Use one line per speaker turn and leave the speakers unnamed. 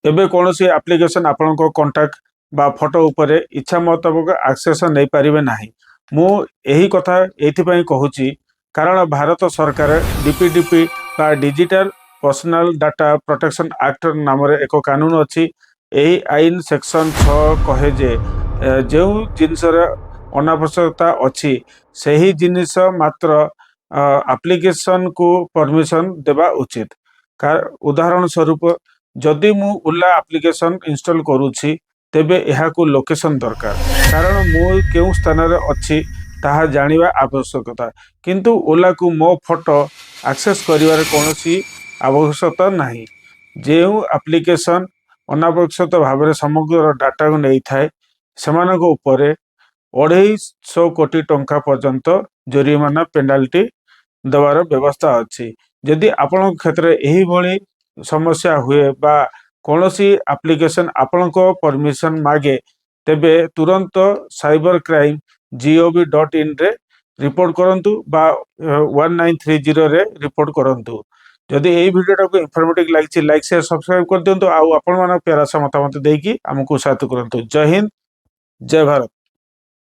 एबे कौनसी application आपनको contact बा फोटो उपरे इच्छा मुताबिक एक्सेस नहीं पारिबे नाही। मु यही कथा एथिपई कहूची कारण भारत सरकार डीपीडीपी बा digital personal data protection act नाम एक कानून अच्छी। यही आईन सेक्शन 6 कहे जे जो जिनसर अनावश्यकता अच्छी सही जिनिस मात्र एप्लिकेशन को परमिशन देवा उचित। उदाहरण स्वरूप जदि मु ओला एप्लिकेशन इंस्टॉल करूछि तेबे एहाकू लोकेशन दरकार कारण मु केउ स्थान रे अछि ताहा जानिबा आवश्यकता। किंतु ओला को मो फोटो एक्सेस करिवार कोनोसी आवश्यकता नाही। जेउ एप्लिकेशन अनावश्यक भाव समग्र डाटा को नहीं थाए सेमानक उपरे 250 कोटी टंका पर्यंत जरिमाना पेनाल्टी देवार व्यवस्था अच्छी। जदि आपण क्षेत्र यही भली समस्या हुए बा कौनसी एप्लिकेशन आपण को परमिशन मागे तेबे तुरंत cyber crime gov.in ray report करंतु बा 1930 रे रिपोर्ट करंतु। जदि यही वीडियो को इनफॉर्मेटिव लागिछि लाइक शेयर सब्सक्राइब कर दियंतु। आउ आपण मानक प्यारा सा मतामत देकी हमकु उत्साहित करंतु। जय हिंद, जय भारत।